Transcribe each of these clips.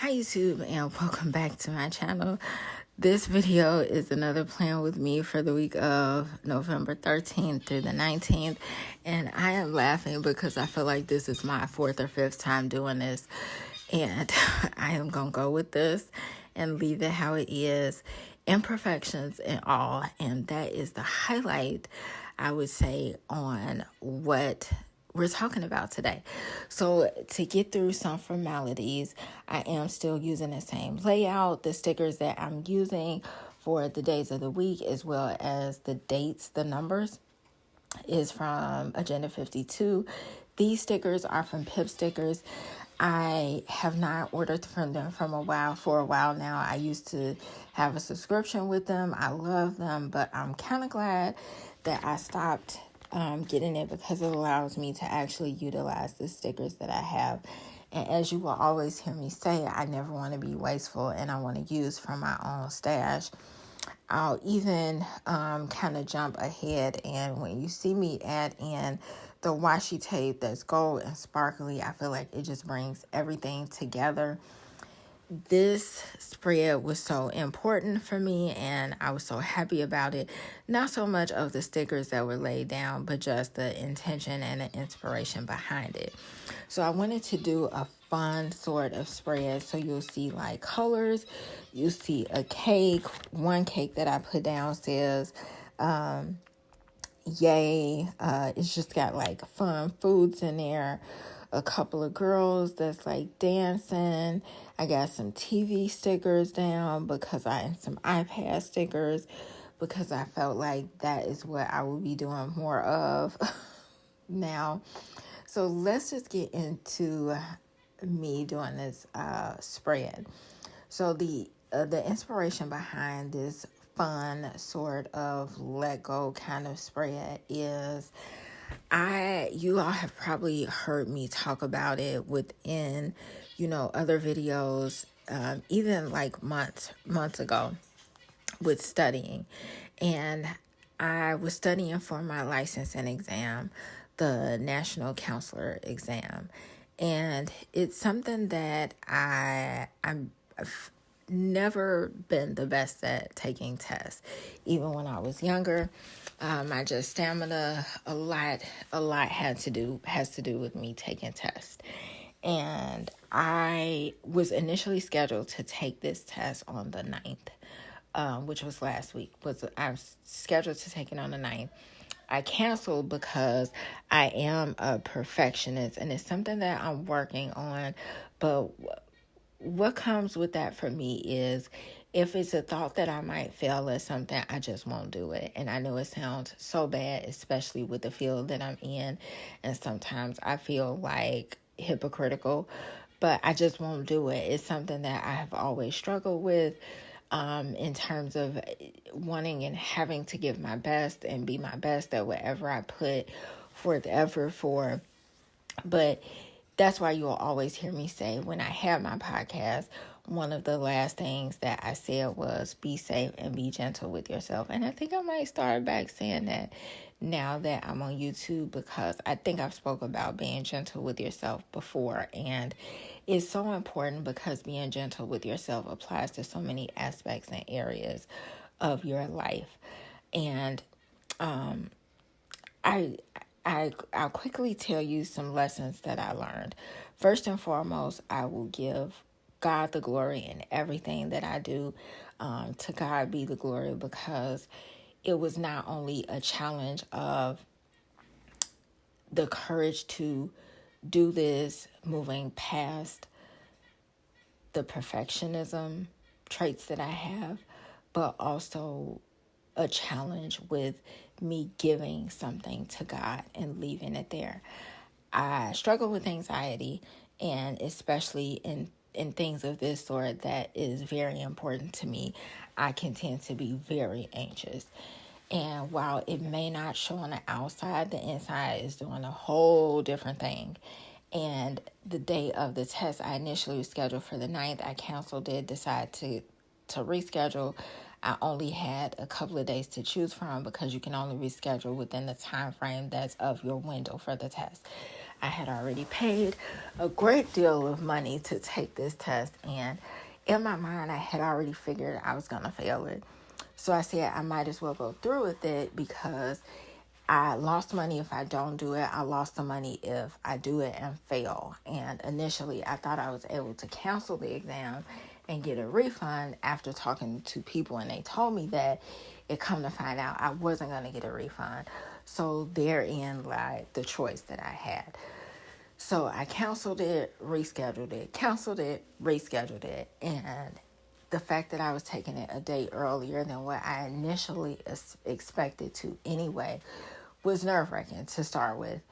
Hi YouTube and welcome back to my channel. This video is another plan with me for the week of November 13th through the 19th. And I am laughing because I feel like this is my fourth or fifth time doing this. And I am going to go with this and leave it how it is. Imperfections and all. And that is the highlight, I would say, on what we're talking about today. So to get through some formalities, I am still using the same layout. The stickers that I'm using for the days of the week, as well as the dates, the numbers, is from Agenda 52. These stickers are from Pip Stickers. I have not ordered from them for a while now. I used to have a subscription with them. I love them, but I'm kind of glad that I stopped getting it because it allows me to actually utilize the stickers that I have. And as you will always hear me say, I never want to be wasteful and I want to use from my own stash. I'll even kind of jump ahead, and when you see me add in the washi tape that's gold and sparkly, I feel like it just brings everything together. This spread was so important for me and I was so happy about it. Not so much of the stickers that were laid down, but just the intention and the inspiration behind it. So I wanted to do a fun sort of spread. So you'll see like colors, you see a cake. One cake that I put down says, yay. It's just got like fun foods in there. A couple of girls that's like dancing. I got some TV stickers down and some iPad stickers because I felt like that is what I will be doing more of now. So let's just get into me doing this spread. So the inspiration behind this fun sort of let go kind of spread is you all have probably heard me talk about it within, other videos, even like months ago with studying. And I was studying for my licensing exam, the National Counselor exam. And it's something that I've never been the best at taking tests. Even when I was younger, my just stamina, a lot has to do with me taking tests. And I was initially scheduled to take this test on the 9th, which was last week. I was scheduled to take it on the 9th. I canceled because I am a perfectionist and it's something that I'm working on. But what comes with that for me is if it's a thought that I might fail at something, I just won't do it. And I know it sounds so bad, especially with the field that I'm in. And sometimes I feel like hypocritical, but I just won't do it. It's something that I have always struggled with. In terms of wanting and having to give my best and be my best at whatever I put forth effort for. But that's why you'll always hear me say when I had my podcast, one of the last things that I said was be safe and be gentle with yourself. And I think I might start back saying that now that I'm on YouTube because I think I've spoke about being gentle with yourself before. And it's so important because being gentle with yourself applies to so many aspects and areas of your life. And I'll quickly tell you some lessons that I learned. First and foremost, I will give God the glory in everything that I do. To God be the glory because it was not only a challenge of the courage to do this, moving past the perfectionism traits that I have, but also a challenge with me giving something to God and leaving it there. I struggle with anxiety, and especially in things of this sort that is very important to me, I can tend to be very anxious. And while it may not show on the outside, the inside is doing a whole different thing. And the day of the test, I initially was scheduled for the 9th. I canceled it, decided to reschedule. I only had a couple of days to choose from because you can only reschedule within the time frame that's of your window for the test. I had already paid a great deal of money to take this test, and in my mind, I had already figured I was going to fail it. So I said I might as well go through with it because I lost money if I don't do it. I lost the money if I do it and fail. And initially, I thought I was able to cancel the exam and get a refund after talking to people, and they told me that. It come to find out I wasn't going to get a refund. So therein lied the choice that I had. So I canceled it, rescheduled it, canceled it, rescheduled it. And the fact that I was taking it a day earlier than what I initially expected to anyway was nerve-wracking to start with.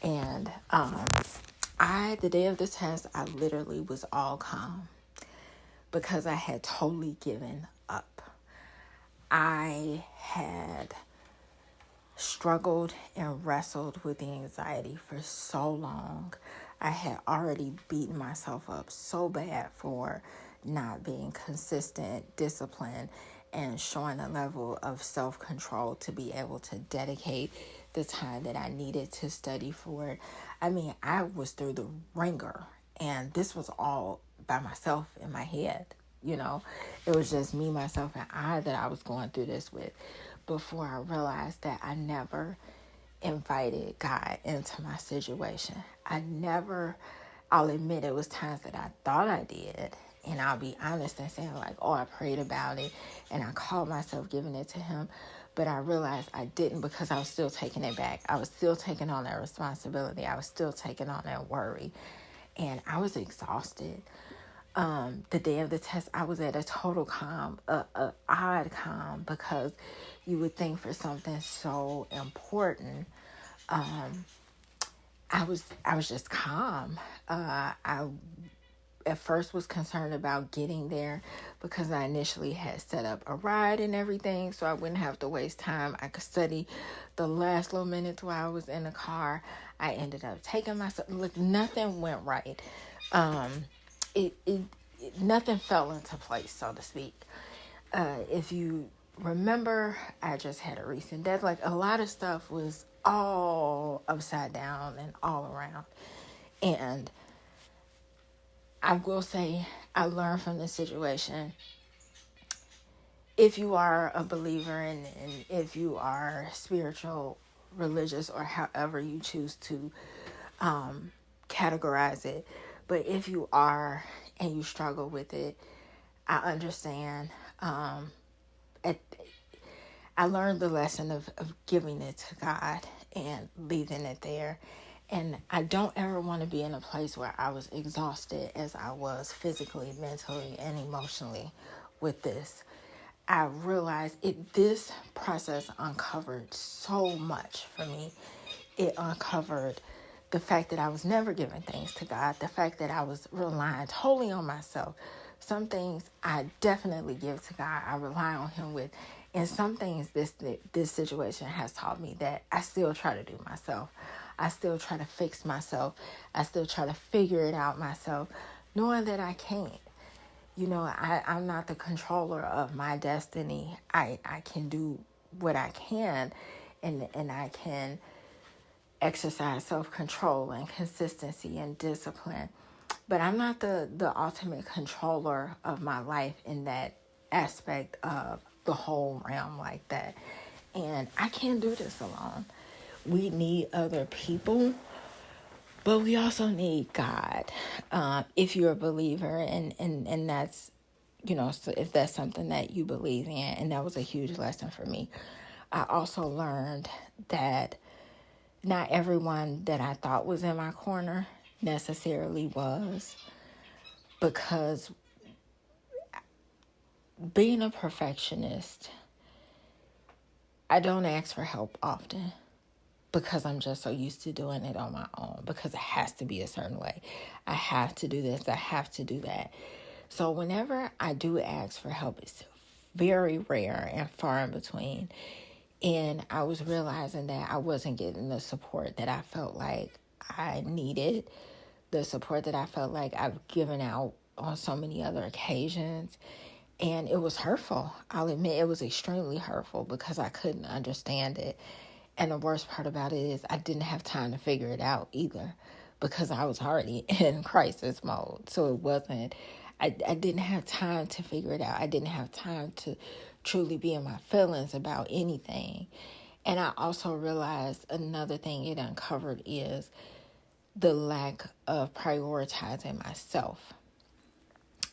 And the day of the test, I literally was all calm because I had totally given up. I had struggled and wrestled with the anxiety for so long. I had already beaten myself up so bad for not being consistent, disciplined, and showing a level of self-control to be able to dedicate the time that I needed to study for it. I mean, I was through the ringer, and this was all by myself in my head. You know, it was just me, myself, and I that I was going through this with before I realized that I never invited God into my situation. I'll admit it was times that I thought I did, and I'll be honest and saying like, oh, I prayed about it and I called myself giving it to him. But I realized I didn't because I was still taking it back. I was still taking on that responsibility. I was still taking on that worry. And I was exhausted. The day of the test, I was at a total calm, a odd calm, because you would think for something so important, I was just calm. I at first was concerned about getting there because I initially had set up a ride and everything, so I wouldn't have to waste time. I could study the last little minutes while I was in the car. I ended up taking myself. Look, nothing went right. It nothing fell into place, so to speak. If you remember, I just had a recent death. Like, a lot of stuff was all upside down and all around. And I will say I learned from this situation. If you are a believer and if you are spiritual, religious, or however you choose to categorize it, but if you are and you struggle with it, I understand. I learned the lesson of giving it to God and leaving it there. And I don't ever want to be in a place where I was exhausted as I was physically, mentally, and emotionally with this. I realized this process uncovered so much for me. It uncovered the fact that I was never giving things to God, the fact that I was relying totally on myself. Some things I definitely give to God, I rely on him with. And some things this situation has taught me that I still try to do myself. I still try to fix myself. I still try to figure it out myself, knowing that I can't. You know, I'm not the controller of my destiny. I can do what I can, and I can exercise self-control and consistency and discipline. But I'm not the ultimate controller of my life in that aspect of the whole realm like that. And I can't do this alone. We need other people, but we also need God. If you're a believer, and that's, you know, so if that's something that you believe in, and that was a huge lesson for me. I also learned that not everyone that I thought was in my corner necessarily was, because being a perfectionist, I don't ask for help often because I'm just so used to doing it on my own, because it has to be a certain way. I have to do this, I have to do that. So whenever I do ask for help, it's very rare and far in between. And I was realizing that I wasn't getting the support that I felt like I needed, the support that I felt like I've given out on so many other occasions. And it was hurtful. I'll admit it was extremely hurtful because I couldn't understand it. And the worst part about it is I didn't have time to figure it out either, because I was already in crisis mode. So it wasn't, I didn't have time to figure it out. I didn't have time to truly be in my feelings about anything. And I also realized another thing it uncovered is the lack of prioritizing myself.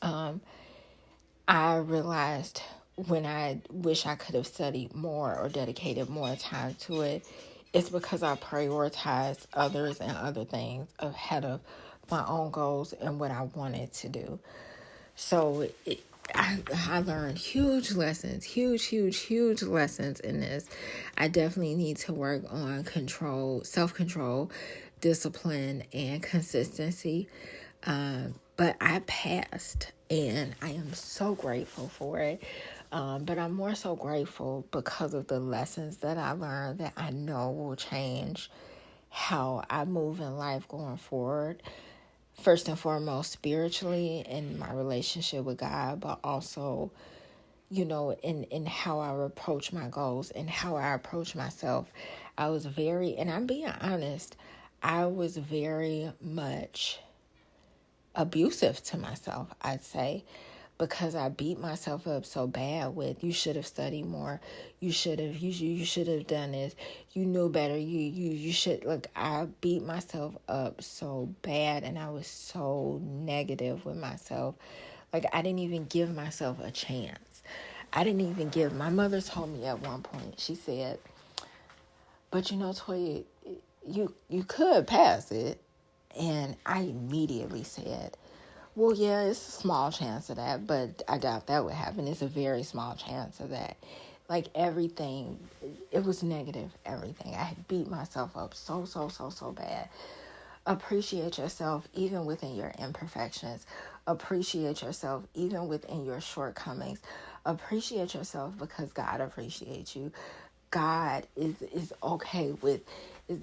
I realized when I wish I could have studied more or dedicated more time to it, it's because I prioritized others and other things ahead of my own goals and what I wanted to do. So I learned huge lessons, huge lessons in this. I definitely need to work on control, self-control, discipline, and consistency. But I passed, and I am so grateful for it. But I'm more so grateful because of the lessons that I learned that I know will change how I move in life going forward. First and foremost, spiritually in my relationship with God, but also, in how I approach my goals and how I approach myself. And I'm being honest, I was very much abusive to myself, I'd say, because I beat myself up so bad with, you should have studied more, you should have done this, you knew better, you should, like, I beat myself up so bad, and I was so negative with myself. Like, I didn't even give myself a chance. My mother told me at one point, she said, but Toya, you could pass it. And I immediately said, well, yeah, it's a small chance of that, but I doubt that would happen. It's a very small chance of that. Like, everything, it was negative, everything. I had beat myself up so bad. Appreciate yourself even within your imperfections. Appreciate yourself even within your shortcomings. Appreciate yourself because God appreciates you. God is okay with is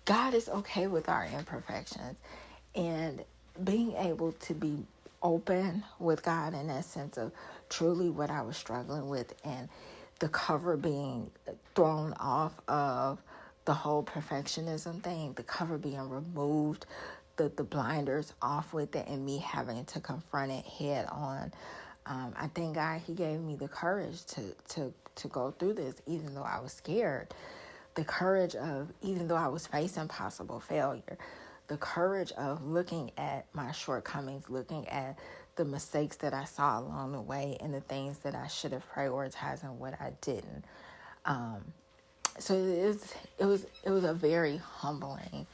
God is okay with our imperfections, and being able to be open with God in that sense of truly what I was struggling with, and the cover being thrown off of the whole perfectionism thing, the cover being removed, the blinders off with it, and me having to confront it head on. I thank God He gave me the courage to go through this, even though I was scared. The courage of, even though I was facing possible failure, the courage of looking at my shortcomings, looking at the mistakes that I saw along the way, and the things that I should have prioritized and what I didn't. So it was a very humbling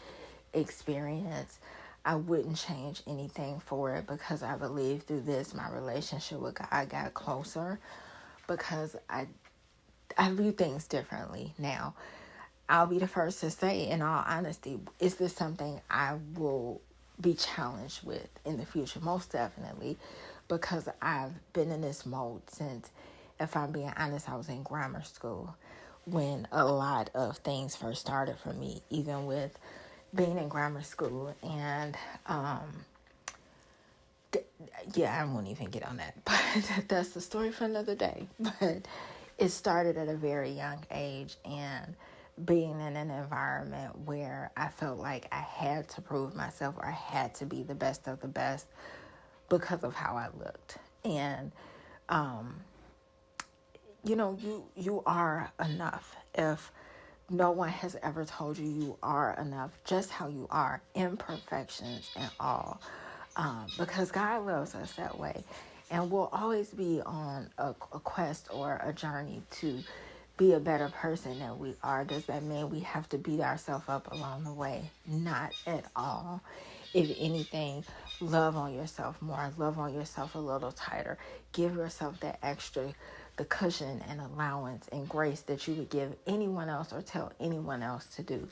experience. I wouldn't change anything for it, because I believe through this, my relationship with God got closer, because I view things differently now. I'll be the first to say, in all honesty, is this something I will be challenged with in the future? Most definitely, because I've been in this mode since, if I'm being honest, I was in grammar school when a lot of things first started for me, even with being in grammar school. And I won't even get on that, but that's the story for another day. But it started at a very young age, and being in an environment where I felt like I had to prove myself, or I had to be the best of the best because of how I looked. And you are enough. If no one has ever told you you are enough, just how you are, imperfections and all, because God loves us that way. And we'll always be on a quest or a journey to be a better person than we are. Does that mean we have to beat ourselves up along the way? Not at all. If anything, love on yourself more. Love on yourself a little tighter. Give yourself that extra, the cushion and allowance and grace that you would give anyone else or tell anyone else to do.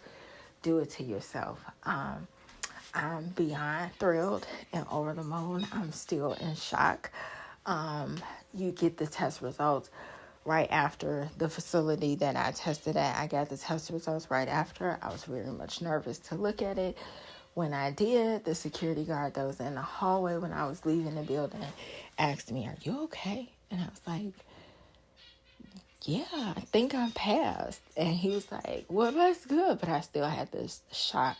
Do it to yourself. I'm beyond thrilled and over the moon. I'm still in shock. You get the test results right after the facility that I tested at. I got the test results right after. I was very much nervous to look at it. When I did, the security guard that was in the hallway when I was leaving the building asked me, "Are you okay?" And I was like, yeah, I think I'm passed. And he was like, well, that's good. But I still had this shock.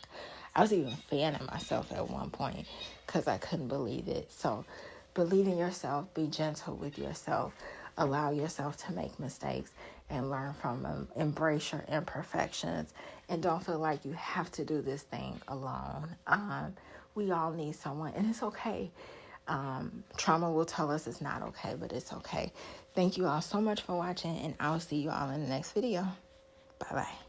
I was even fanning myself at one point because I couldn't believe it. So believe in yourself, be gentle with yourself, allow yourself to make mistakes and learn from them. Embrace your imperfections and don't feel like you have to do this thing alone. We all need someone, and it's okay. Trauma will tell us it's not okay, but it's okay. Thank you all so much for watching, and I'll see you all in the next video. Bye-bye.